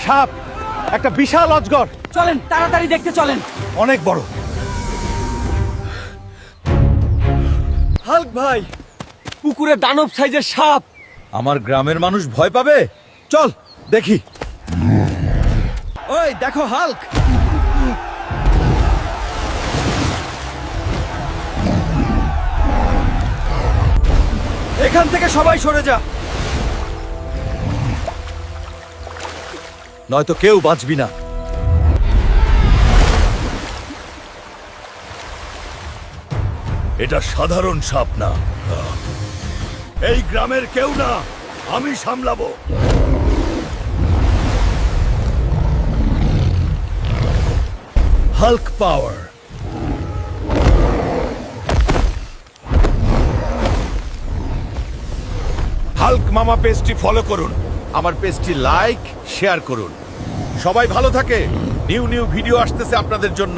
সাপ, একটা বিশাল অজগর, চলেন তাড়াতাড়ি দেখতে চলেন। অনেক বড়। হাল্ক ভাই, পুকুরে দানব সাইজের সাপ। আমার গ্রামের মানুষ ভয় পাবে, চল দেখি। ওই দেখো হাল্ক। এখান থেকে সবাই সরে যা, নয়তো কেউ বাঁচবি না। এটা সাধারণ সাপ না, এই গ্রামের কেউ না, আমি সামলাবো। হাল্ক পাওয়ার। হাল্ক মামা পেজটি ফলো করুন, আমার পেজটি লাইক শেয়ার করুন। সবাই ভালো থাকে, নিউ ভিডিও আসতেছে আপনাদের জন্য।